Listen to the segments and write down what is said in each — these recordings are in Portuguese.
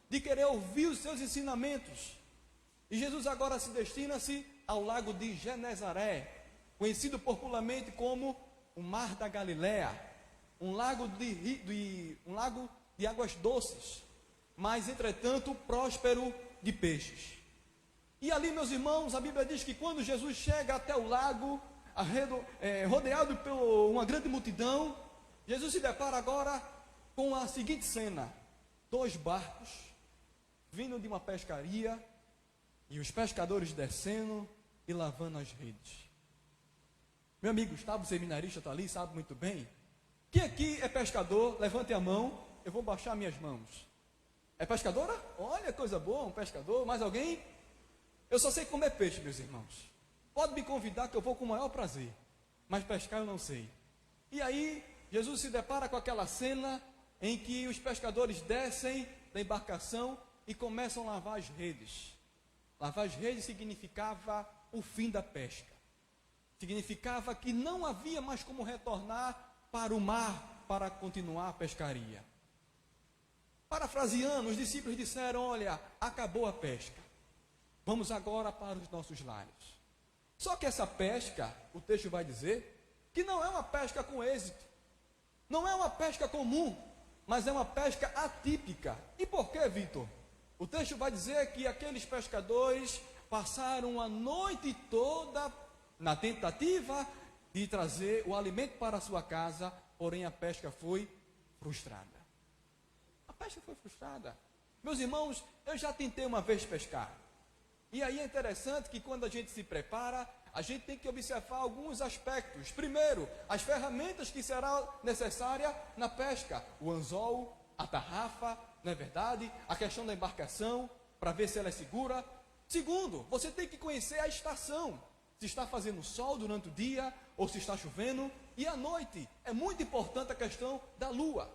de querer ouvir os seus ensinamentos. E Jesus agora se destina-se ao lago de Genezaré, conhecido popularmente como o Mar da Galileia, um lago de águas doces, mas entretanto próspero de peixes. E ali, meus irmãos, a Bíblia diz que quando Jesus chega até o lago, rodeado por uma grande multidão, Jesus se depara agora com a seguinte cena: 2 barcos vindo de uma pescaria e os pescadores descendo e lavando as redes. Meu amigo Gustavo, seminarista, está ali, sabe muito bem. Quem aqui é pescador? Levante a mão, eu vou baixar minhas mãos. É pescadora? Olha, coisa boa, um pescador. Mais alguém? Eu só sei comer peixe, meus irmãos. Pode me convidar que eu vou com o maior prazer, mas pescar eu não sei. E aí, Jesus se depara com aquela cena em que os pescadores descem da embarcação e começam a lavar as redes. Lavar as redes significava o fim da pesca. Significava que não havia mais como retornar para o mar para continuar a pescaria. Parafraseando, os discípulos disseram: olha, acabou a pesca, vamos agora para os nossos lares. Só que essa pesca, o texto vai dizer, que não é uma pesca com êxito, não é uma pesca comum, mas é uma pesca atípica. E por quê, Vitor? O texto vai dizer que aqueles pescadores passaram a noite toda na tentativa de trazer o alimento para a sua casa, porém a pesca foi frustrada. A pesca foi frustrada. Meus irmãos, eu já tentei uma vez pescar. E aí é interessante que quando a gente se prepara, a gente tem que observar alguns aspectos. Primeiro, as ferramentas que serão necessárias na pesca. O anzol, a tarrafa, não é verdade? A questão da embarcação, para ver se ela é segura. Segundo, você tem que conhecer a estação. Se está fazendo sol durante o dia, ou se está chovendo. E à noite, é muito importante a questão da lua.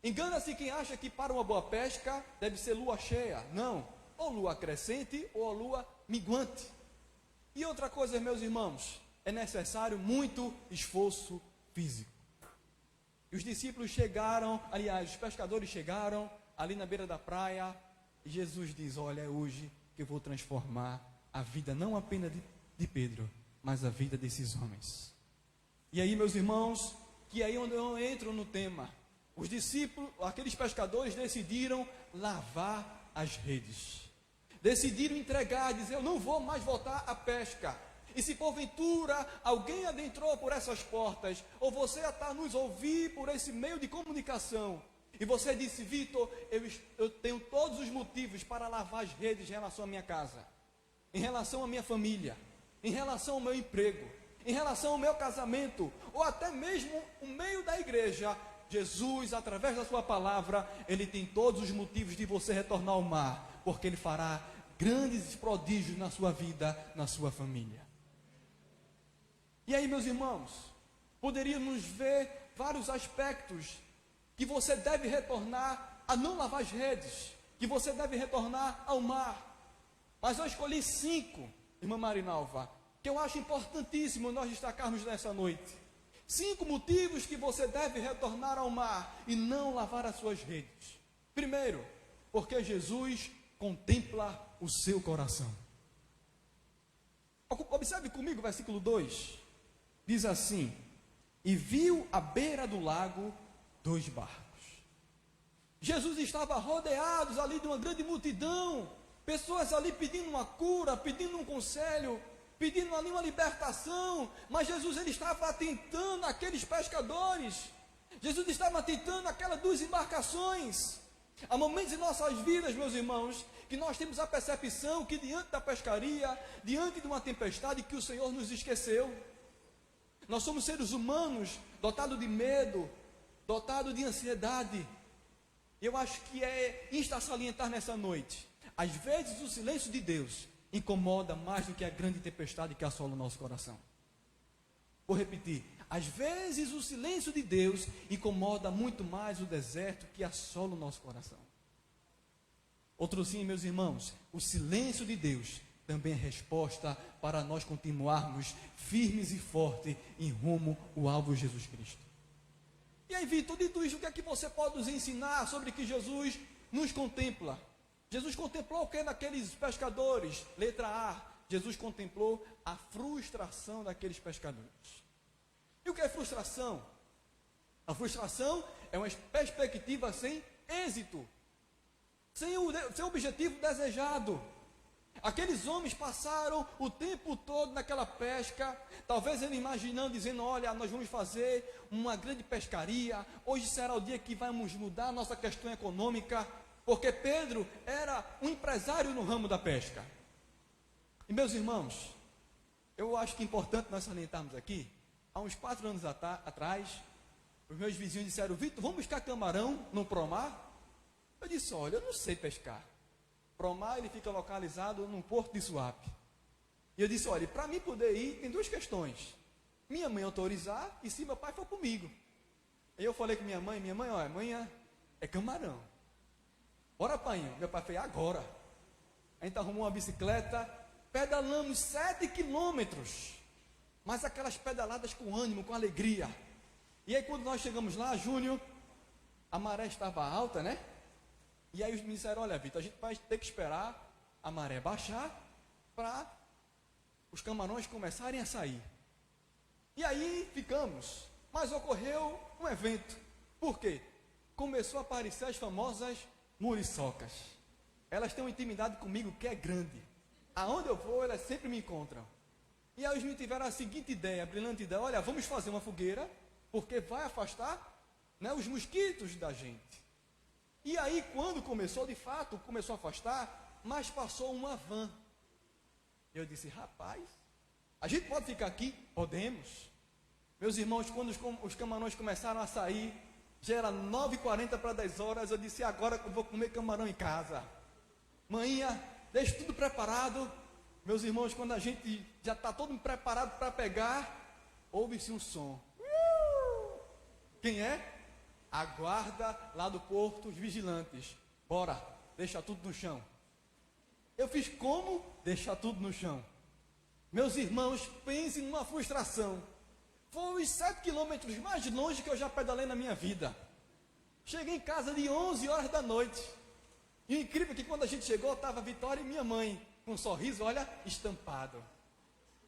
Engana-se quem acha que para uma boa pesca deve ser lua cheia. Não, ou lua crescente ou lua minguante. E outra coisa, meus irmãos, é necessário muito esforço físico. E os discípulos chegaram, aliás, os pescadores chegaram ali na beira da praia, e Jesus diz: olha, é hoje que eu vou transformar a vida não apenas de Pedro, mas a vida desses homens. E aí, meus irmãos, que aí onde eu entro no tema, os discípulos, aqueles pescadores decidiram lavar as redes. Decidiram entregar, dizer: eu não vou mais voltar à pesca. E se porventura alguém adentrou por essas portas, ou você está nos ouvir por esse meio de comunicação, e você disse: Vitor, eu tenho todos os motivos para lavar as redes em relação à minha casa, em relação à minha família, em relação ao meu emprego, em relação ao meu casamento, ou até mesmo o meio da igreja. Jesus, através da sua palavra, Ele tem todos os motivos de você retornar ao mar, porque Ele fará grandes prodígios na sua vida, na sua família. E aí, meus irmãos, poderíamos ver vários aspectos que você deve retornar a não lavar as redes, que você deve retornar ao mar. Mas eu escolhi 5, irmã Marinalva, que eu acho importantíssimo nós destacarmos nessa noite. 5 motivos que você deve retornar ao mar e não lavar as suas redes. Primeiro, porque Jesus contempla o seu coração. Observe comigo o versículo 2. Diz assim: e viu à beira do lago 2 barcos. Jesus estava rodeado ali de uma grande multidão, pessoas ali pedindo uma cura, pedindo um conselho, pedindo ali uma libertação. Mas Jesus, ele estava atentando aqueles pescadores. Jesus estava atentando aquelas 2 embarcações. Há momentos em nossas vidas, meus irmãos, que nós temos a percepção que diante da pescaria, diante de uma tempestade, que o Senhor nos esqueceu. Nós somos seres humanos dotados de medo, dotados de ansiedade. Eu acho que é isto a salientar nessa noite. Às vezes o silêncio de Deus incomoda mais do que a grande tempestade que assola o nosso coração. Vou repetir: às vezes o silêncio de Deus incomoda muito mais o deserto que assola o nosso coração. Outro sim, meus irmãos, o silêncio de Deus também é resposta para nós continuarmos firmes e fortes em rumo ao alvo Jesus Cristo. E aí, Vitor, dito isso, o que é que você pode nos ensinar sobre que Jesus nos contempla? Jesus contemplou o que naqueles pescadores? Letra A, Jesus contemplou a frustração daqueles pescadores. E o que é frustração? A frustração é uma perspectiva sem êxito, sem o objetivo desejado. Aqueles homens passaram o tempo todo naquela pesca, talvez ele imaginando, dizendo, olha, nós vamos fazer uma grande pescaria, hoje será o dia que vamos mudar a nossa questão econômica, porque Pedro era um empresário no ramo da pesca. E meus irmãos, eu acho que é importante nós salientarmos aqui, há uns 4 anos atrás, os meus vizinhos disseram, Vitor, vamos buscar camarão no Promar? Eu disse, olha, eu não sei pescar. Promar, ele fica localizado num porto de Suape. E eu disse, olha, para mim poder ir, tem 2 questões. Minha mãe autorizar e se meu pai for comigo. Aí eu falei com minha mãe, olha, amanhã é camarão. Bora, pai. Meu pai fez, agora. A gente arrumou uma bicicleta, pedalamos 7 quilômetros. Mas aquelas pedaladas com ânimo, com alegria. E aí quando nós chegamos lá, Júnior, a maré estava alta, né? E aí me disseram, olha, Vitor, a gente vai ter que esperar a maré baixar para os camarões começarem a sair. E aí ficamos. Mas ocorreu um evento. Por quê? Começou a aparecer as famosas muriçocas. Elas têm uma intimidade comigo que é grande. Aonde eu vou, elas sempre me encontram. E aí eles me tiveram a seguinte ideia, a brilhante ideia, olha, vamos fazer uma fogueira, porque vai afastar, né, os mosquitos da gente. E aí, quando começou, de fato, começou a afastar, mas passou uma van. Eu disse, rapaz, a gente pode ficar aqui? Podemos. Meus irmãos, quando os camarões começaram a sair, já era 9h40 para 10 horas, eu disse, agora eu vou comer camarão em casa. Manhã, deixa tudo preparado. Meus irmãos, quando a gente já está todo preparado para pegar, ouve-se um som. Quem é? A guarda lá do porto, os vigilantes. Bora, deixa tudo no chão. Eu fiz como? Deixar tudo no chão. Meus irmãos, pensem numa frustração. Foi os 7 quilômetros mais longe que eu já pedalei na minha vida. Cheguei em casa de 11 horas da noite. E o incrível é que quando a gente chegou, estava a Vitória e minha mãe, com um sorriso, olha, estampado.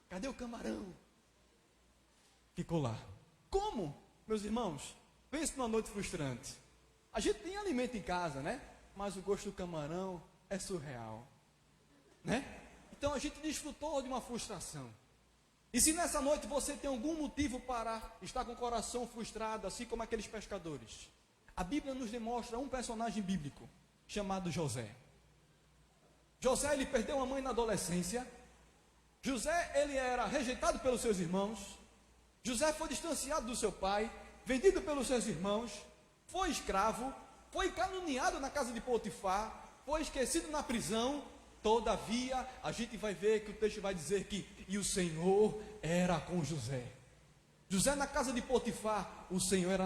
Cadê o camarão? Ficou lá. Como, meus irmãos? Pense numa noite frustrante. A gente tem alimento em casa, né? Mas o gosto do camarão é surreal, né? Então a gente desfrutou de uma frustração. E se nessa noite você tem algum motivo para estar com o coração frustrado, assim como aqueles pescadores, a Bíblia nos demonstra um personagem bíblico chamado José. José, ele perdeu a mãe na adolescência. José, ele era rejeitado pelos seus irmãos. José foi distanciado do seu pai, vendido pelos seus irmãos, foi escravo, foi caluniado na casa de Potifar, foi esquecido na prisão. Todavia, a gente vai ver que o texto vai dizer que e o Senhor era com José. José na casa de Potifar, o Senhor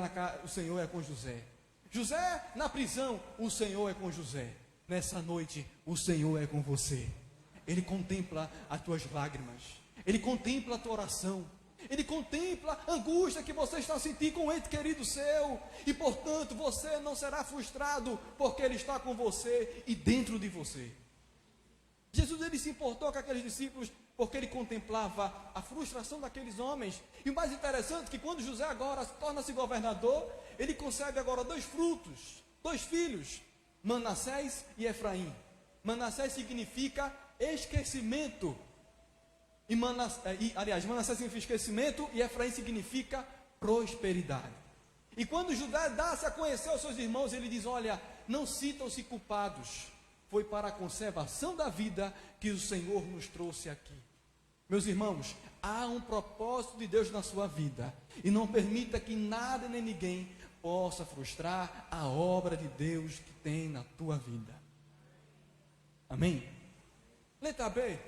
é com José. José na prisão, o Senhor é com José. Nessa noite, o Senhor é com você. Ele contempla as tuas lágrimas, Ele contempla a tua oração, Ele contempla a angústia que você está sentindo com um ente querido seu, e portanto você não será frustrado, porque Ele está com você e dentro de você. Jesus, ele se importou com aqueles discípulos, porque Ele contemplava a frustração daqueles homens. E o mais interessante é que quando José agora torna-se governador, ele concebe agora 2 frutos, 2 filhos, Manassés e Efraim. Manassés significa esquecimento. Manassés significa esquecimento e Efraim significa prosperidade. E quando José dá-se a conhecer aos seus irmãos, ele diz, olha, não sintam-se culpados. Foi para a conservação da vida que o Senhor nos trouxe aqui. Meus irmãos, há um propósito de Deus na sua vida. E não permita que nada nem ninguém possa frustrar a obra de Deus que tem na tua vida. Amém? Letra B.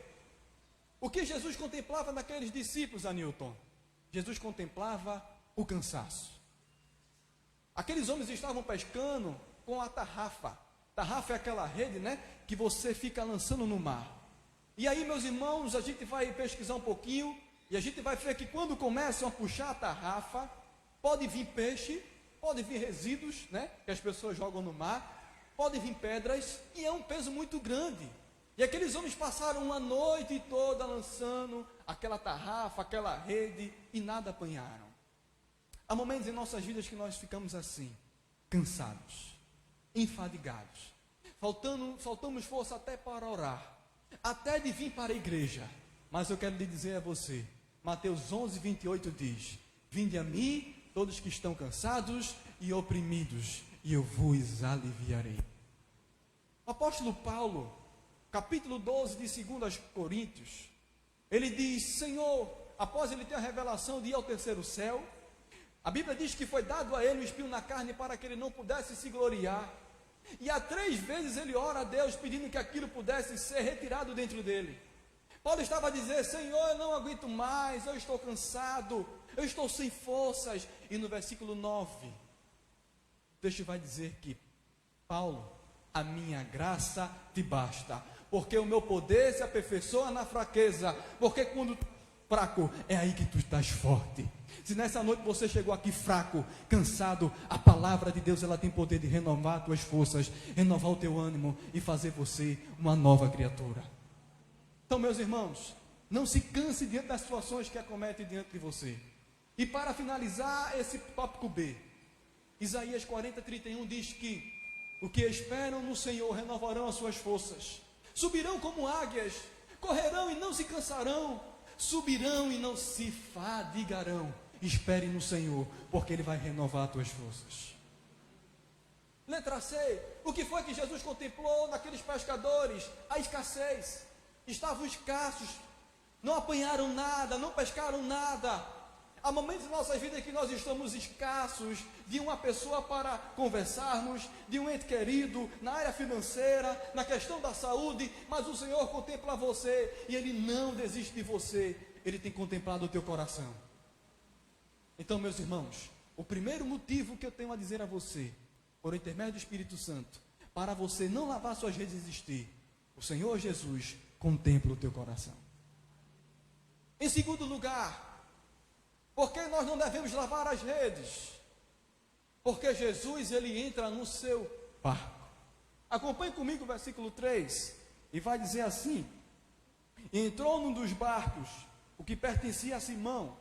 O que Jesus contemplava naqueles discípulos, Anilton? Jesus contemplava o cansaço. Aqueles homens estavam pescando com a tarrafa. Tarrafa é aquela rede, né, que você fica lançando no mar. E aí, meus irmãos, a gente vai pesquisar um pouquinho e a gente vai ver que quando começam a puxar a tarrafa, pode vir peixe, pode vir resíduos, né, que as pessoas jogam no mar, podem vir pedras, e é um peso muito grande. E aqueles homens passaram uma noite toda lançando aquela tarrafa, aquela rede, e nada apanharam. Há momentos em nossas vidas que nós ficamos assim, cansados, enfadigados, faltamos força até para orar, até de vir para a igreja. Mas eu quero lhe dizer a você, Mateus 11:28 diz: vinde a mim, todos que estão cansados e oprimidos, e eu vos aliviarei. O apóstolo Paulo, capítulo 12 de 2 Coríntios, ele diz: Senhor, após ele ter a revelação de ir ao terceiro céu, a Bíblia diz que foi dado a ele um espinho na carne para que ele não pudesse se gloriar. E há 3 vezes ele ora a Deus pedindo que aquilo pudesse ser retirado dentro dele. Paulo estava a dizer: Senhor, eu não aguento mais, eu estou cansado, eu estou sem forças. E no versículo 9, o texto vai dizer que: Paulo, a minha graça te basta, porque o meu poder se aperfeiçoa na fraqueza, porque quando fraco, é aí que tu estás forte. Se nessa noite você chegou aqui fraco, cansado, a palavra de Deus, ela tem poder de renovar as tuas forças, renovar o teu ânimo e fazer você uma nova criatura. Então, meus irmãos, não se canse diante das situações que acometem diante de você. E para finalizar esse tópico B, Isaías 40:31 diz que o que esperam no Senhor renovarão as suas forças, subirão como águias, correrão e não se cansarão, subirão e não se fadigarão. Espere no Senhor, porque Ele vai renovar as tuas forças. Letra C, o que foi que Jesus contemplou naqueles pescadores? A escassez. Estavam escassos, não apanharam nada, não pescaram nada. Há momentos em nossas vidas que nós estamos escassos de uma pessoa para conversarmos, de um ente querido, na área financeira, na questão da saúde, mas o Senhor contempla você e Ele não desiste de você, Ele tem contemplado o teu coração. Então, meus irmãos, o primeiro motivo que eu tenho a dizer a você, por intermédio do Espírito Santo, para você não lavar suas redes e desistir, o Senhor Jesus contempla o teu coração. Em segundo lugar, por que nós não devemos lavar as redes? Porque Jesus, Ele entra no seu barco. Acompanhe comigo o versículo 3, e vai dizer assim: entrou num dos barcos, o que pertencia a Simão,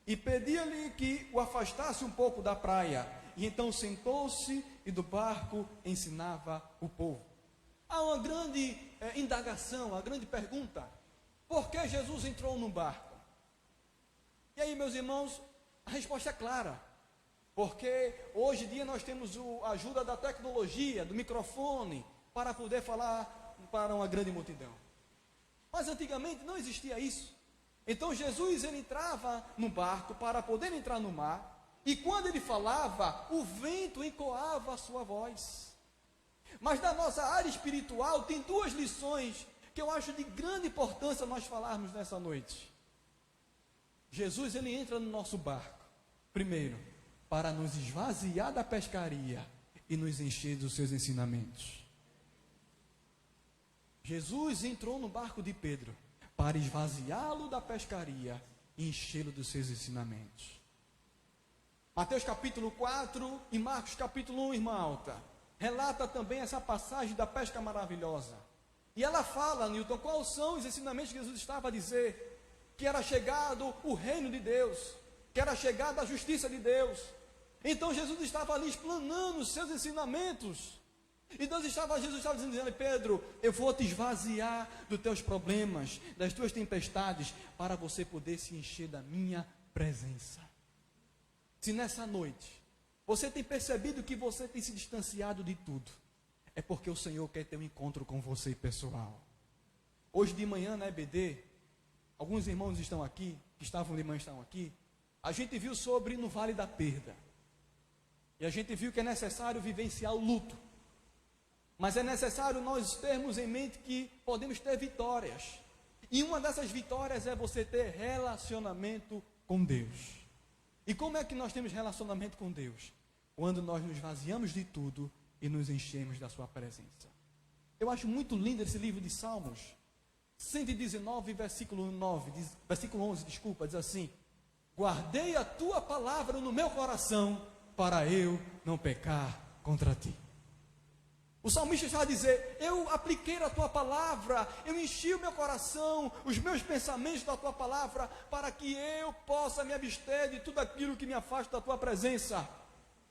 e pedia-lhe que o afastasse um pouco da praia, e então sentou-se e do barco ensinava o povo. Há uma grande indagação, uma grande pergunta: por que Jesus entrou num barco? E aí, meus irmãos, a resposta é clara, porque hoje em dia nós temos a ajuda da tecnologia, do microfone, para poder falar para uma grande multidão. Mas antigamente não existia isso. Então Jesus, ele entrava no barco para poder entrar no mar, e quando ele falava, o vento ecoava a sua voz. Mas na nossa área espiritual tem 2 lições que eu acho de grande importância nós falarmos nessa noite. Jesus, ele entra no nosso barco, primeiro, para nos esvaziar da pescaria e nos encher dos seus ensinamentos. Jesus entrou no barco de Pedro para esvaziá-lo da pescaria e enchê-lo dos seus ensinamentos. Mateus capítulo 4 e Marcos capítulo 1, irmã Alta, relata também essa passagem da pesca maravilhosa. E ela fala, Newton, quais são os ensinamentos que Jesus estava a dizer? Que era chegado o reino de Deus, que era chegada a justiça de Deus. Então Jesus estava ali explanando os seus ensinamentos. E Jesus estava dizendo: Pedro, eu vou te esvaziar dos teus problemas, das tuas tempestades, para você poder se encher da minha presença. Se nessa noite você tem percebido que você tem se distanciado de tudo, é porque o Senhor quer ter um encontro com você pessoal. Hoje de manhã na EBD, alguns irmãos estão aqui, que estavam de manhã estão aqui, a gente viu sobre no Vale da Perda. E a gente viu que é necessário vivenciar o luto. Mas é necessário nós termos em mente que podemos ter vitórias. E uma dessas vitórias é você ter relacionamento com Deus. E como é que nós temos relacionamento com Deus? Quando nós nos vaziamos de tudo e nos enchemos da sua presença. Eu acho muito lindo esse livro de Salmos 119, versículo 11, diz assim: guardei a tua palavra no meu coração, para eu não pecar contra ti. O salmista já vai dizer: eu apliquei a tua palavra, eu enchi o meu coração, os meus pensamentos da tua palavra, para que eu possa me abster de tudo aquilo que me afasta da tua presença.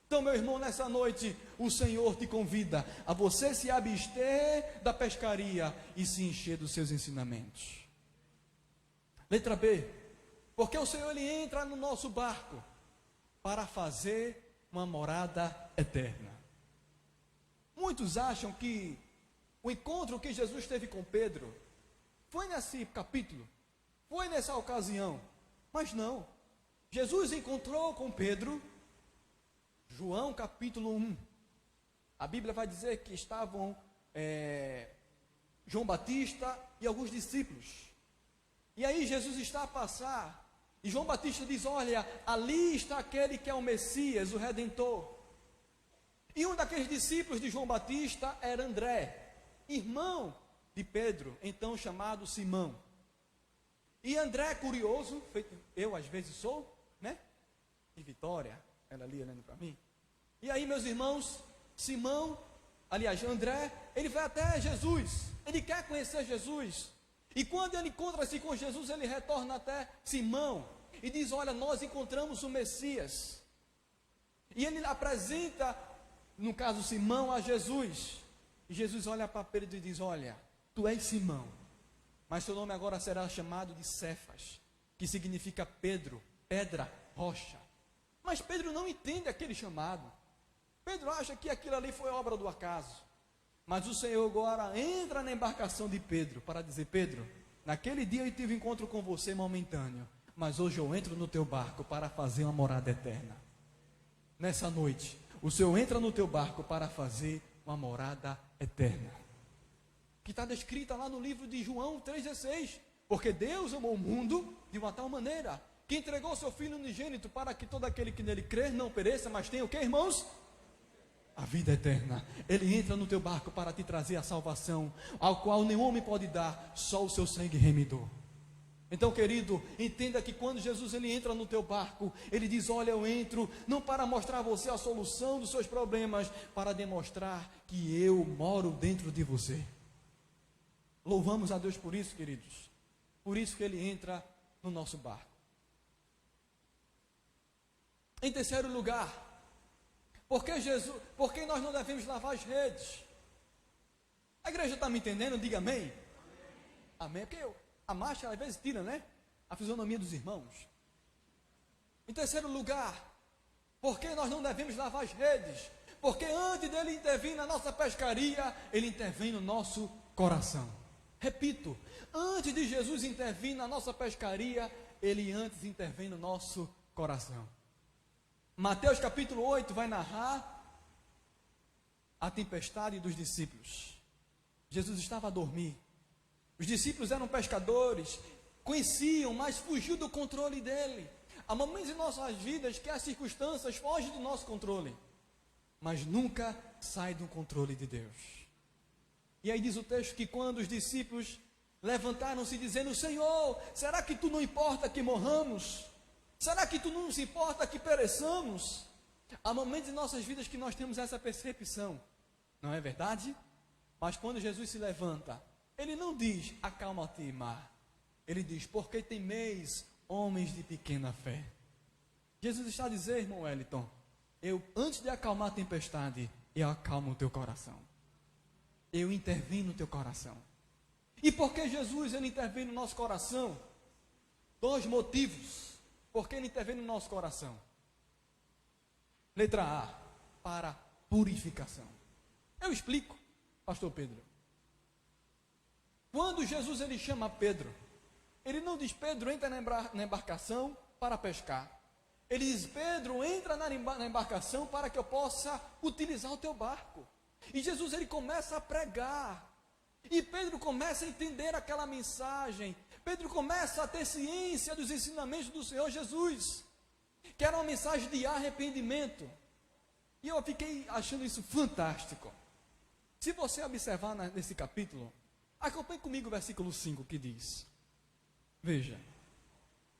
Então, meu irmão, nessa noite, o Senhor te convida a você se abster da pescaria e se encher dos seus ensinamentos. Letra B, porque o Senhor, ele entra no nosso barco para fazer uma morada eterna. Muitos acham que o encontro que Jesus teve com Pedro foi nesse capítulo, foi nessa ocasião, mas não. Jesus encontrou com Pedro, João capítulo 1, a Bíblia vai dizer que estavam João Batista e alguns discípulos, e aí Jesus está a passar, e João Batista diz: olha, ali está aquele que é o Messias, o Redentor. E um daqueles discípulos de João Batista era André, irmão de Pedro, então chamado Simão. E André, curioso, feito eu às vezes sou, né? E Vitória, ela ali olhando para mim. E aí, meus irmãos, Simão, aliás, André, ele vai até Jesus, ele quer conhecer Jesus. E quando ele encontra-se com Jesus, ele retorna até Simão e diz: olha, nós encontramos o Messias. E ele apresenta, no caso Simão, a Jesus. E Jesus olha para Pedro e diz: olha, tu és Simão, mas teu nome agora será chamado de Cefas, que significa Pedro, pedra, rocha. Mas Pedro não entende aquele chamado. Pedro acha que aquilo ali foi obra do acaso. Mas o Senhor agora entra na embarcação de Pedro para dizer: Pedro, naquele dia eu tive um encontro com você momentâneo, mas hoje eu entro no teu barco para fazer uma morada eterna. Nessa noite, o Senhor entra no teu barco para fazer uma morada eterna, que está descrita lá no livro de João 3,16. Porque Deus amou o mundo de uma tal maneira que entregou o seu Filho unigênito para que todo aquele que nele crer não pereça, mas tenha o que, irmãos? A vida eterna. Ele entra no teu barco para te trazer a salvação, ao qual nenhum homem pode dar, só o seu sangue remidor. Então, querido, entenda que quando Jesus ele entra no teu barco, ele diz: olha, eu entro não para mostrar a você a solução dos seus problemas, para demonstrar que eu moro dentro de você. Louvamos a Deus por isso, queridos. Por isso que ele entra no nosso barco. Em terceiro lugar, porque nós não devemos lavar as redes? A igreja está me entendendo? Diga amém. Amém, porque a marcha às vezes tira, né? A fisionomia dos irmãos. Em terceiro lugar, porque nós não devemos lavar as redes? Porque antes dele intervir na nossa pescaria, ele intervém no nosso coração. Repito, antes de Jesus intervir na nossa pescaria, ele antes intervém no nosso coração. Mateus capítulo 8 vai narrar a tempestade dos discípulos. Jesus estava a dormir. Os discípulos eram pescadores, conheciam, mas fugiu do controle dele. Há momentos em nossas vidas que as circunstâncias fogem do nosso controle, mas nunca sai do controle de Deus. E aí diz o texto que quando os discípulos levantaram-se dizendo: Senhor, será que tu não importa que morramos? Será que tu não nos importa que pereçamos? Há momentos em nossas vidas que nós temos essa percepção, não é verdade? Mas quando Jesus se levanta, ele não diz: acalma-te, mar. Ele diz: porque temeis, homens de pequena fé. Jesus está a dizer, irmão Wellington, eu, antes de acalmar a tempestade, eu acalmo o teu coração. Eu intervino no teu coração. E por que Jesus ele intervém no nosso coração? Dois motivos. Por que ele intervém no nosso coração? Letra A, para purificação. Eu explico, pastor Pedro. Quando Jesus ele chama Pedro, ele não diz: Pedro, entra na embarcação para pescar. Ele diz: Pedro, entra na embarcação para que eu possa utilizar o teu barco. E Jesus ele começa a pregar. E Pedro começa a entender aquela mensagem. Pedro começa a ter ciência dos ensinamentos do Senhor Jesus, que era uma mensagem de arrependimento. E eu fiquei achando isso fantástico. Se você observar nesse capítulo, acompanhe comigo o versículo 5 que diz: veja,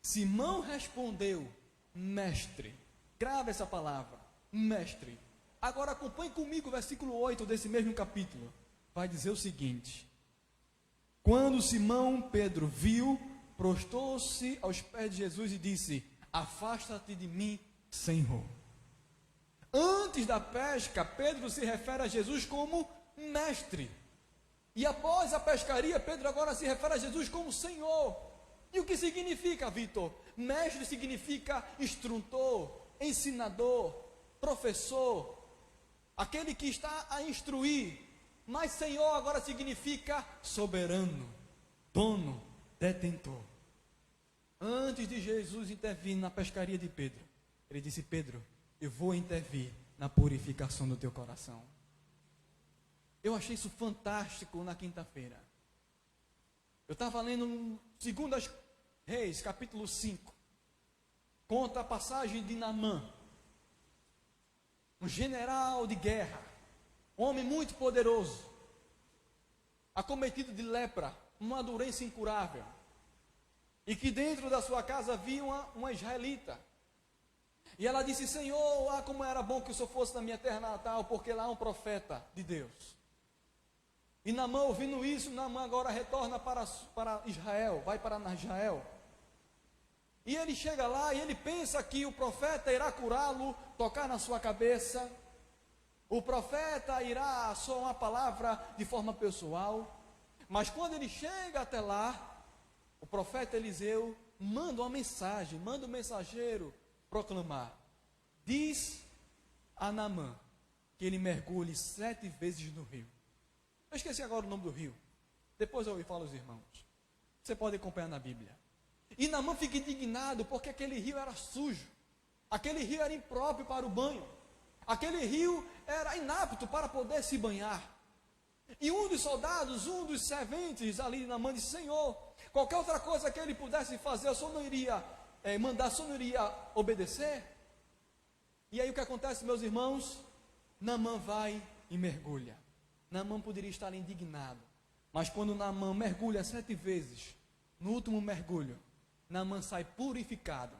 Simão respondeu: mestre, grava essa palavra, mestre, Agora acompanhe comigo o versículo 8 desse mesmo capítulo. Vai dizer o seguinte: quando Simão Pedro viu, prostou-se aos pés de Jesus e disse: afasta-te de mim, Senhor. Antes da pesca, Pedro se refere a Jesus como mestre. E após a pescaria, Pedro agora se refere a Jesus como Senhor. E o que significa, Vitor? Mestre significa instrutor, ensinador, professor, aquele que está a instruir. Mas Senhor agora significa soberano, dono, detentor. Antes de Jesus intervir na pescaria de Pedro, ele disse: Pedro, eu vou intervir na purificação do teu coração. Eu achei isso fantástico na quinta-feira. Eu estava lendo 2 Reis, capítulo 5. Conta a passagem de Naamã, um general de guerra, um homem muito poderoso, acometido de lepra, uma doença incurável, e que dentro da sua casa havia uma israelita. E ela disse: Senhor, como era bom que o Senhor fosse na minha terra natal, porque lá há um profeta de Deus. E Naamã, ouvindo isso, Naamã agora retorna para Israel, vai para Israel. E ele chega lá e ele pensa que o profeta irá curá-lo, tocar na sua cabeça. O profeta irá só uma palavra de forma pessoal. Mas quando ele chega até lá, o profeta Eliseu manda uma mensagem, manda um mensageiro proclamar: diz a Naamã que ele mergulhe 7 vezes no rio. Eu esqueci agora o nome do rio. Depois eu falo aos irmãos. Você pode acompanhar na Bíblia. E Naamã fica indignado porque aquele rio era sujo. Aquele rio era impróprio para o banho. Aquele rio era inapto para poder se banhar. E um dos soldados, um dos serventes ali de Naamã disse: Senhor, qualquer outra coisa que ele pudesse fazer, eu só não iria mandar, só não iria obedecer. E aí o que acontece, meus irmãos? Naamã vai e mergulha. Naamã poderia estar indignado, mas quando Naamã mergulha 7 vezes, no último mergulho, Naamã sai purificado,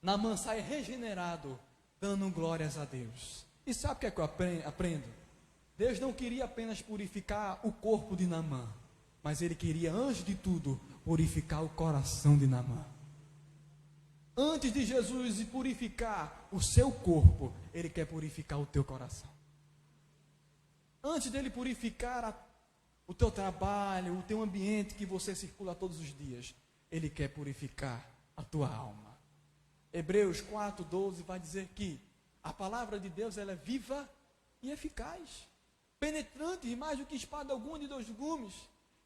Naamã sai regenerado, dando glórias a Deus. E sabe o que é que eu aprendo? Deus não queria apenas purificar o corpo de Naamã, mas Ele queria, antes de tudo, purificar o coração de Naamã. Antes de Jesus purificar o seu corpo, Ele quer purificar o teu coração. Antes dele purificar o teu trabalho, o teu ambiente que você circula todos os dias, Ele quer purificar a tua alma. Hebreus 4:12 vai dizer que a palavra de Deus, ela é viva e eficaz, penetrante mais do que espada alguma de 2 gumes,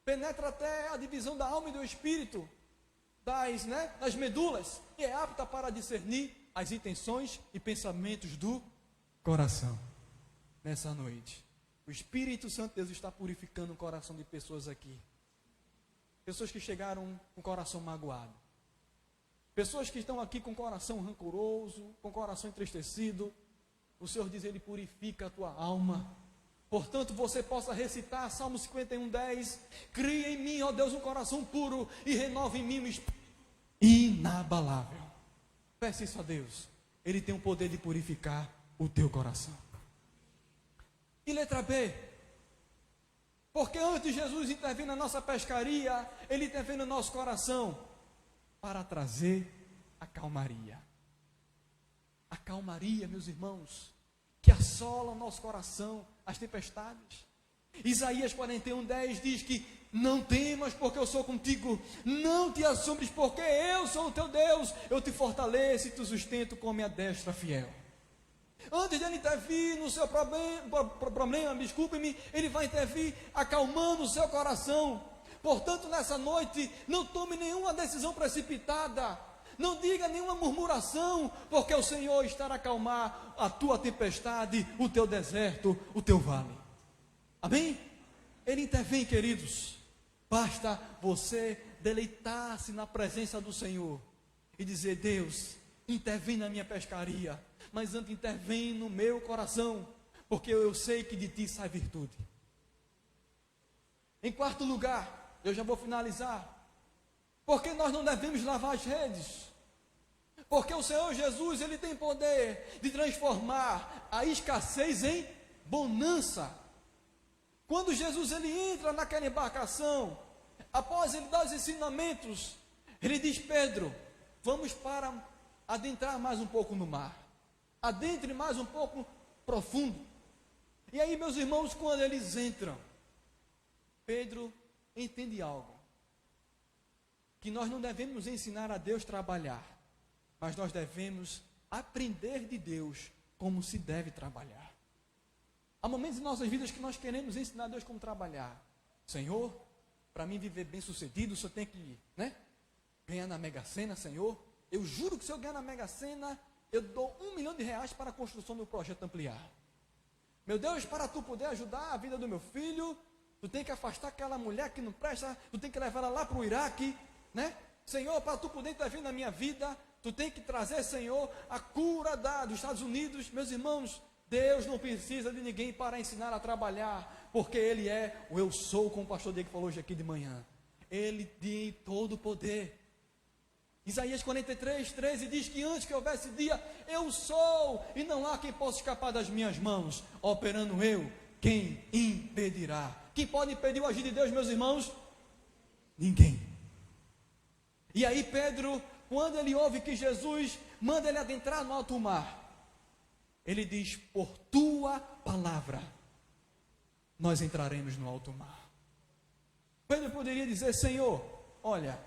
penetra até a divisão da alma e do espírito, das medulas, e é apta para discernir as intenções e pensamentos do coração. Nessa noite, o Espírito Santo de Deus está purificando o coração de pessoas aqui. Pessoas que chegaram com o coração magoado. Pessoas que estão aqui com o coração rancoroso, com o coração entristecido. O Senhor diz: Ele purifica a tua alma. Portanto, você possa recitar Salmo 51:10. Cria em mim, ó Deus, um coração puro e renova em mim um espírito inabalável. Peça isso a Deus. Ele tem o poder de purificar o teu coração. E letra B, porque antes de Jesus intervir na nossa pescaria, Ele intervém no nosso coração para trazer a calmaria. A calmaria, meus irmãos, que assola o nosso coração, as tempestades. Isaías 41:10 diz que: não temas, porque eu sou contigo, não te assombres, porque eu sou o teu Deus, eu te fortaleço e te sustento com a minha destra fiel. Antes de Ele intervir no seu problema, desculpe-me, Ele vai intervir acalmando o seu coração. Portanto, nessa noite, não tome nenhuma decisão precipitada, não diga nenhuma murmuração, porque o Senhor estará a acalmar a tua tempestade, o teu deserto, o teu vale. Amém? Ele intervém, queridos. Basta você deleitar-se na presença do Senhor e dizer: Deus, intervém na minha pescaria, mas antes intervém no meu coração, porque eu sei que de ti sai virtude. Em quarto lugar, eu já vou finalizar, porque nós não devemos lavar as redes. Porque o Senhor Jesus, Ele tem poder de transformar a escassez em bonança. Quando Jesus ele entra naquela embarcação, após ele dar os ensinamentos, ele diz: Pedro, vamos para adentrar mais um pouco no mar. Adentre mais um pouco profundo. E aí, meus irmãos, quando eles entram, Pedro entende algo. Que nós não devemos ensinar a Deus a trabalhar, mas nós devemos aprender de Deus como se deve trabalhar. Há momentos em nossas vidas que nós queremos ensinar a Deus como trabalhar. Senhor, para mim viver bem sucedido, o Senhor tem que, ganhar na Mega Sena, Senhor. Eu juro que se eu ganhar na Mega Sena, eu dou R$1 milhão para a construção do projeto ampliar. Meu Deus, para tu poder ajudar a vida do meu filho, tu tem que afastar aquela mulher que não presta, tu tem que levar ela lá para o Iraque, Senhor, para tu poder intervir na minha vida, tu tem que trazer, Senhor, a cura dos Estados Unidos. Meus irmãos, Deus não precisa de ninguém para ensinar a trabalhar, porque Ele é o eu sou, como o pastor Diego falou hoje aqui de manhã. Ele tem todo o poder. Isaías 43, 13 diz que antes que houvesse dia, eu sou, e não há quem possa escapar das minhas mãos. Operando eu, quem impedirá? Quem pode impedir o agir de Deus, meus irmãos? Ninguém. E aí Pedro, quando ele ouve que Jesus manda ele adentrar no alto mar, ele diz: por tua palavra, nós entraremos no alto mar. Pedro poderia dizer: Senhor, olha,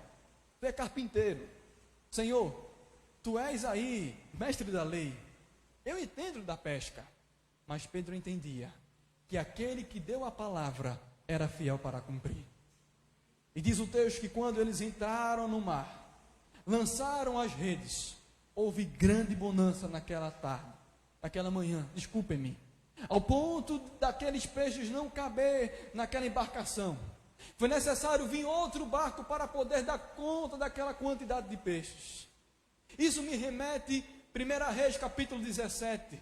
tu é carpinteiro. Senhor, tu és aí, mestre da lei. Eu entendo da pesca. Mas Pedro entendia que aquele que deu a palavra era fiel para cumprir. E diz o texto que quando eles entraram no mar, lançaram as redes, houve grande bonança naquela tarde, naquela manhã, desculpem-me, ao ponto daqueles peixes não caber naquela embarcação. Foi necessário vir outro barco para poder dar conta daquela quantidade de peixes. Isso me remete, 1 Reis capítulo 17.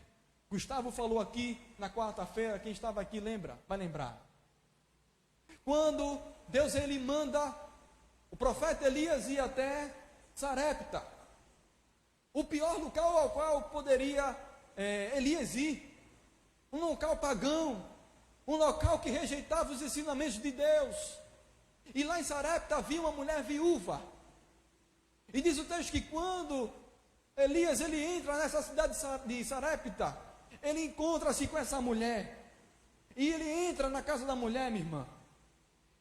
Gustavo falou aqui na quarta-feira, quem estava aqui lembra, vai lembrar. Quando Deus ele manda o profeta Elias ir até Sarepta, o pior local ao qual poderia Elias ir, um local pagão, um local que rejeitava os ensinamentos de Deus. E lá em Sarepta havia uma mulher viúva. E diz o texto que quando Elias ele entra nessa cidade de Sarepta, ele encontra-se com essa mulher. E ele entra na casa da mulher, minha irmã.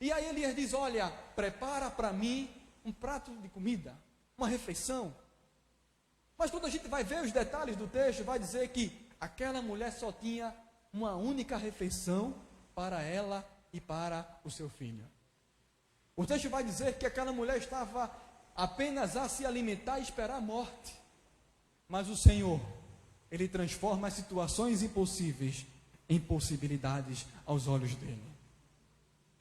E aí Elias diz: olha, prepara para mim um prato de comida, uma refeição. Mas quando a gente vai ver os detalhes do texto, vai dizer que aquela mulher só tinha uma única refeição para ela e para o seu filho. O texto vai dizer que aquela mulher estava apenas a se alimentar e esperar a morte. Mas o Senhor, Ele transforma as situações impossíveis em possibilidades aos olhos dEle.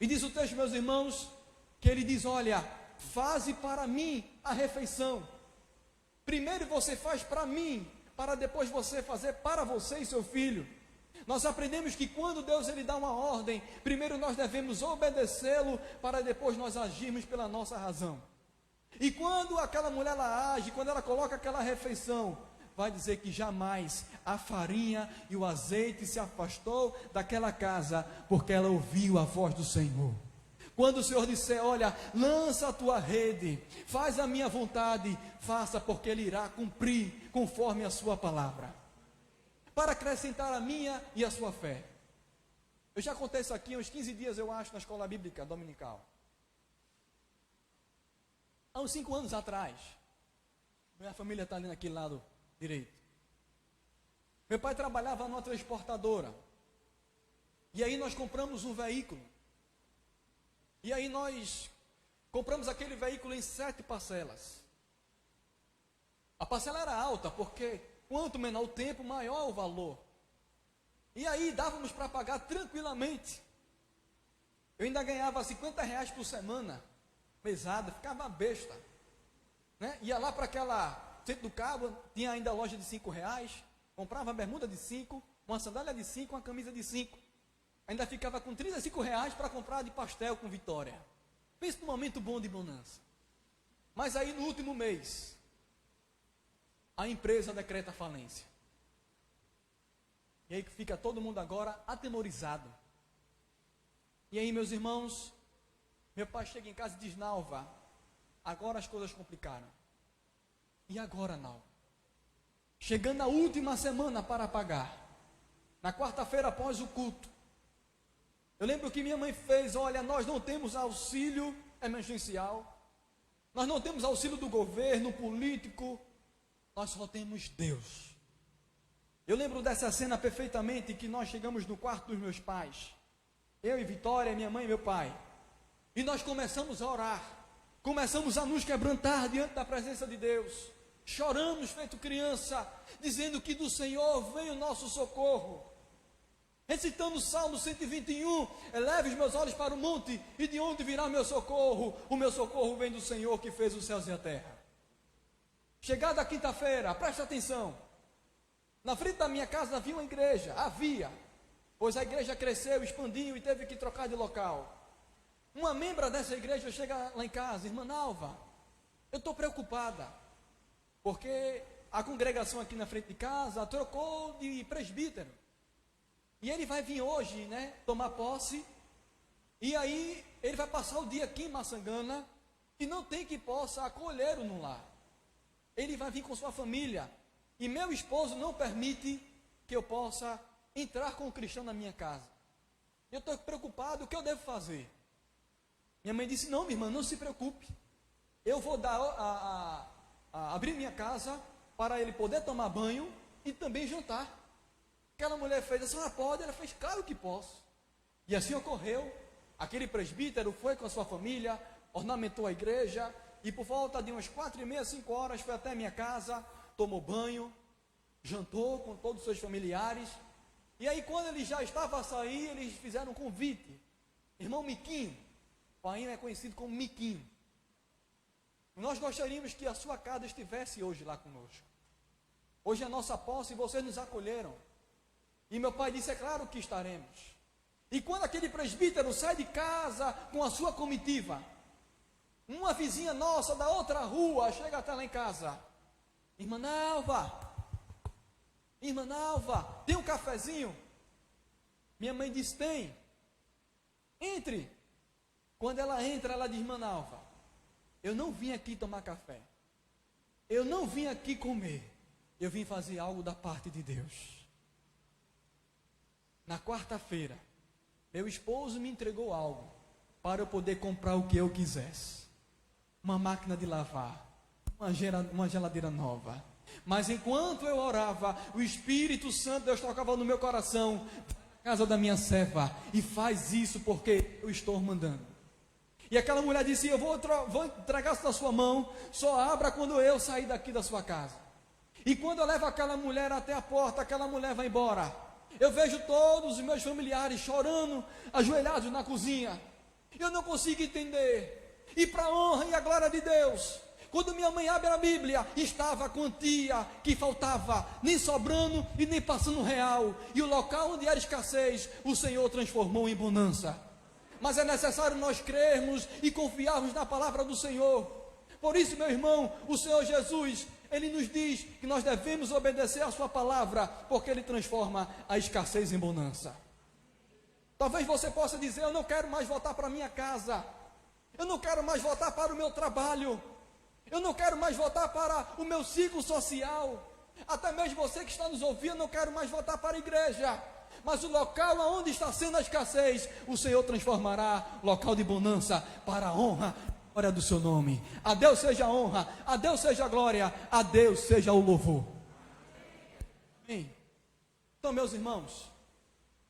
E diz o texto, meus irmãos, que Ele diz: olha, faze para mim a refeição. Primeiro você faz para mim, para depois você fazer para você e seu filho. Nós aprendemos que quando Deus ele dá uma ordem, primeiro nós devemos obedecê-lo, para depois nós agirmos pela nossa razão. E quando aquela mulher ela age, quando ela coloca aquela refeição, vai dizer que jamais a farinha e o azeite se afastou daquela casa, porque ela ouviu a voz do Senhor. Quando o Senhor disser: olha, lança a tua rede, faz a minha vontade, faça, porque Ele irá cumprir conforme a sua palavra, para acrescentar a minha e a sua fé. Eu já contei isso aqui há uns 15 dias, eu acho, na escola bíblica dominical. Há uns 5 anos atrás, minha família está ali naquele lado direito. Meu pai trabalhava numa transportadora. E aí nós compramos um veículo. E aí nós compramos aquele veículo em 7 parcelas. A parcela era alta, porque quanto menor o tempo, maior o valor. E aí dávamos para pagar tranquilamente. Eu ainda ganhava R$50 por semana, mesada, ficava besta. Ia lá para aquela centro do Cabo, tinha ainda loja de R$5, comprava uma bermuda de 5, uma sandália de 5, uma camisa de 5. Ainda ficava com R$35 para comprar de pastel com Vitória. Pensa num momento bom de bonança. Mas aí no último mês, a empresa decreta falência. E aí fica todo mundo agora atemorizado. E aí, meus irmãos, meu pai chega em casa e diz: Nalva, agora as coisas complicaram. E agora, Nalva? Chegando a última semana para pagar, na quarta-feira após o culto, eu lembro que minha mãe fez: olha, nós não temos auxílio emergencial, nós não temos auxílio do governo, político, nós só temos Deus. Eu lembro dessa cena perfeitamente, que nós chegamos no quarto dos meus pais, eu e Vitória, minha mãe e meu pai, e nós começamos a orar, começamos a nos quebrantar diante da presença de Deus, choramos feito criança, dizendo que do Senhor vem o nosso socorro, recitando o Salmo 121, eleve os meus olhos para o monte, e de onde virá o meu socorro vem do Senhor que fez os céus e a terra. Chegada a quinta-feira, presta atenção, na frente da minha casa havia uma igreja, pois a igreja cresceu, expandiu e teve que trocar de local. Uma membra dessa igreja chega lá em casa: irmã Nalva, eu estou preocupada, porque a congregação aqui na frente de casa trocou de presbítero, e ele vai vir hoje, tomar posse, e aí ele vai passar o dia aqui em Maçangana, e não tem que possa acolhê-lo no lar. Ele vai vir com sua família, e meu esposo não permite que eu possa entrar com um cristão na minha casa. Eu estou preocupado, o que eu devo fazer? Minha mãe disse: não, minha irmã, não se preocupe, eu vou abrir minha casa para ele poder tomar banho e também jantar. Aquela mulher fez: a senhora pode? Ela fez: claro que posso. E assim ocorreu. Aquele presbítero foi com a sua família, ornamentou a igreja, e por volta de umas 4h30, 5 horas, foi até a minha casa, tomou banho, jantou com todos os seus familiares. E aí, quando ele já estava a sair, eles fizeram um convite: irmão Miquinho, o pai é conhecido como Miquinho, nós gostaríamos que a sua casa estivesse hoje lá conosco. Hoje é a nossa posse e vocês nos acolheram. E meu pai disse: é claro que estaremos. E quando aquele presbítero sai de casa com a sua comitiva, uma vizinha nossa da outra rua chega até lá em casa: irmã Nalva, tem um cafezinho? Minha mãe disse: tem. Entre. Quando ela entra, ela diz: irmã Nalva, eu não vim aqui tomar café, eu não vim aqui comer, eu vim fazer algo da parte de Deus. Na quarta-feira, meu esposo me entregou algo para eu poder comprar o que eu quisesse: uma máquina de lavar, uma geladeira nova. Mas enquanto eu orava, o Espírito Santo, Deus tocava no meu coração: na casa da minha serva, e faz isso porque eu estou mandando. E aquela mulher disse: eu vou entregar isso na sua mão, só abra quando eu sair daqui da sua casa. E quando eu levo aquela mulher até a porta, aquela mulher vai embora. Eu vejo todos os meus familiares chorando, ajoelhados na cozinha. Eu não consigo entender. E para a honra e a glória de Deus, quando minha mãe abre a Bíblia, estava a quantia que faltava, nem sobrando e nem passando real. E o local onde era escassez, o Senhor transformou em bonança. Mas é necessário nós crermos e confiarmos na palavra do Senhor. Por isso, meu irmão, o Senhor Jesus, Ele nos diz que nós devemos obedecer a sua palavra, porque Ele transforma a escassez em bonança. Talvez você possa dizer: eu não quero mais voltar para a minha casa, eu não quero mais voltar para o meu trabalho, eu não quero mais voltar para o meu ciclo social. Até mesmo você que está nos ouvindo: eu não quero mais voltar para a igreja. Mas o local onde está sendo a escassez, o Senhor transformará local de bonança para a honra e glória do seu nome. A Deus seja a honra, a Deus seja a glória, a Deus seja o louvor. Amém. Então, meus irmãos,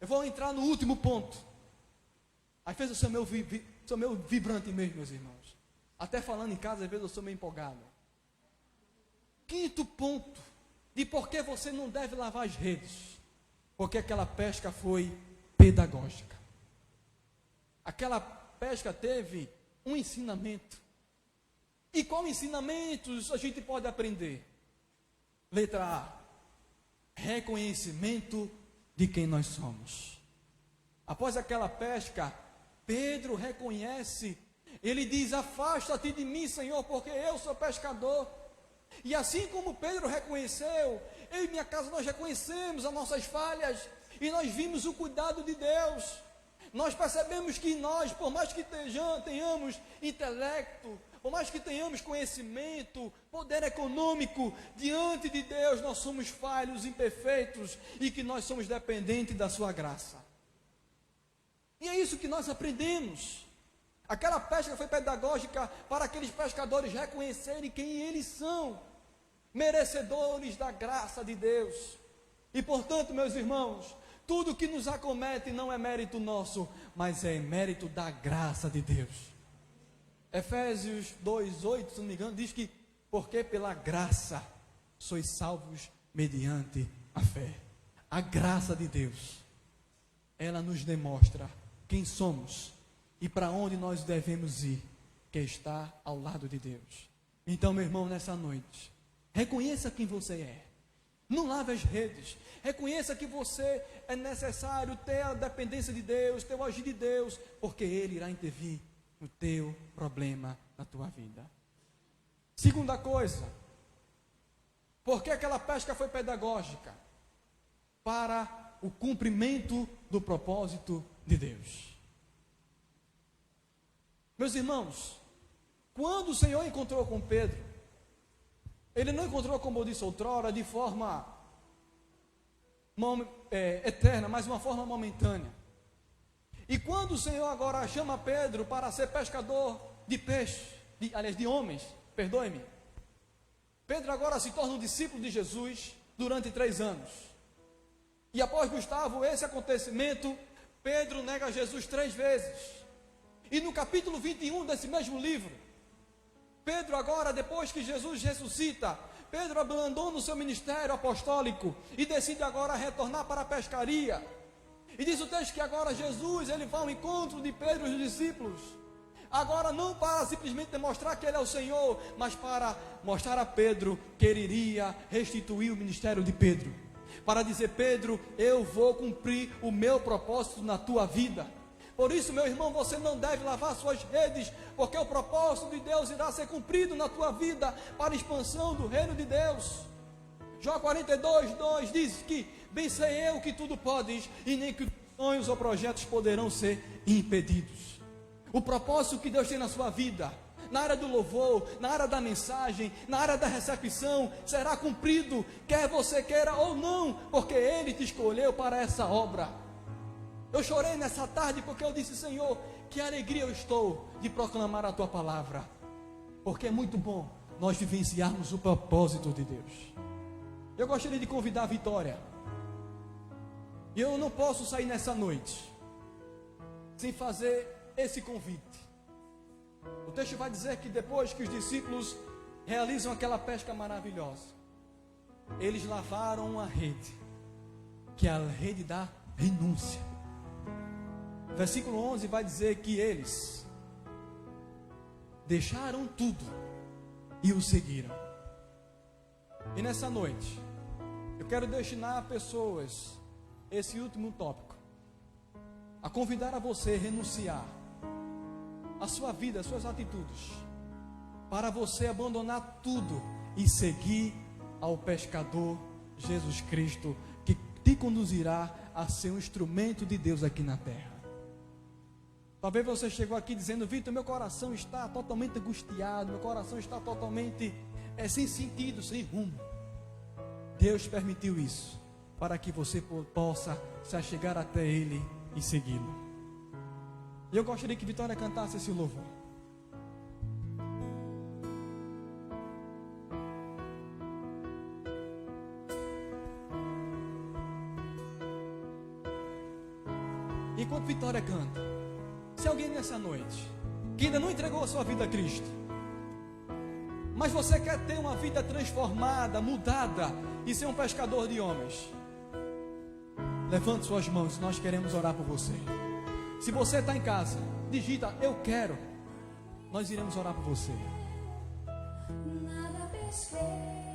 eu vou entrar no último ponto. Às vezes eu sou meio vibrante mesmo, meus irmãos. Até falando em casa, às vezes eu sou meio empolgado. Quinto ponto de por que você não deve lavar as redes: porque aquela pesca foi pedagógica. Aquela pesca teve um ensinamento. E qual ensinamentos a gente pode aprender? Letra A: reconhecimento de quem nós somos. Após aquela pesca, Pedro reconhece, ele diz: afasta-te de mim, Senhor, porque eu sou pescador. E assim como Pedro reconheceu, eu e minha casa nós reconhecemos as nossas falhas e nós vimos o cuidado de Deus. Nós percebemos que nós, por mais que tenhamos intelecto, por mais que tenhamos conhecimento, poder econômico, diante de Deus nós somos falhos, imperfeitos e que nós somos dependentes da sua graça. E é isso que nós aprendemos. Aquela pesca foi pedagógica para aqueles pescadores reconhecerem quem eles são, merecedores da graça de Deus. E portanto, meus irmãos, tudo que nos acomete não é mérito nosso, mas é mérito da graça de Deus. Efésios 2:8, se não me engano, diz que porque pela graça sois salvos mediante a fé. A graça de Deus, ela nos demonstra quem somos e para onde nós devemos ir, que está ao lado de Deus. Então, meu irmão, nessa noite, reconheça quem você é. Não lave as redes. Reconheça que você é necessário ter a dependência de Deus, ter o agir de Deus, porque Ele irá intervir no teu problema, na tua vida. Segunda coisa, porque aquela pesca foi pedagógica? Para o cumprimento do propósito de Deus. Meus irmãos, quando o Senhor encontrou com Pedro, Ele não encontrou, como eu disse outrora, de forma eterna, mas uma forma momentânea. E quando o Senhor agora chama Pedro para ser pescador de peixe, de homens, perdoe-me, Pedro agora se torna um discípulo de Jesus durante 3 anos. E após, Gustavo, esse acontecimento, Pedro nega Jesus 3 vezes. E no capítulo 21 desse mesmo livro, Pedro agora, depois que Jesus ressuscita, Pedro abandona o seu ministério apostólico e decide agora retornar para a pescaria. E diz o texto que agora Jesus, ele vai ao encontro de Pedro e os discípulos. Agora não para simplesmente demonstrar que ele é o Senhor, mas para mostrar a Pedro que ele iria restituir o ministério de Pedro. Para dizer: Pedro, eu vou cumprir o meu propósito na tua vida. Por isso, meu irmão, você não deve lavar suas redes, porque o propósito de Deus irá ser cumprido na tua vida para a expansão do reino de Deus. Jó 42:2 diz que bem sei eu que tudo podes, e nem que sonhos ou projetos poderão ser impedidos. O propósito que Deus tem na sua vida, na área do louvor, na área da mensagem, na área da recepção, será cumprido, quer você queira ou não, porque Ele te escolheu para essa obra. Eu chorei nessa tarde porque eu disse: Senhor, que alegria eu estou de proclamar a Tua palavra, porque é muito bom nós vivenciarmos o propósito de Deus. Eu gostaria de convidar a Vitória, e eu não posso sair nessa noite sem fazer esse convite. O texto vai dizer que depois que os discípulos realizam aquela pesca maravilhosa, eles lavaram uma rede, que é a rede da renúncia. Versículo 11 vai dizer que eles deixaram tudo e o seguiram. E nessa noite, eu quero destinar a pessoas esse último tópico, a convidar a você a renunciar a sua vida, as suas atitudes, para você abandonar tudo e seguir ao pescador Jesus Cristo, que te conduzirá a ser um instrumento de Deus aqui na terra. Talvez você chegou aqui dizendo: Vitor, meu coração está totalmente angustiado, meu coração está totalmente sem sentido, sem rumo. Deus permitiu isso para que você possa se achegar até Ele e segui-lo. E eu gostaria que Vitória cantasse esse louvor. Enquanto Vitória canta, se alguém nessa noite que ainda não entregou a sua vida a Cristo, mas você quer ter uma vida transformada, mudada e ser um pescador de homens, levante suas mãos, nós queremos orar por você. Se você está em casa, digita: eu quero. Nós iremos orar por você. Nada pesquei.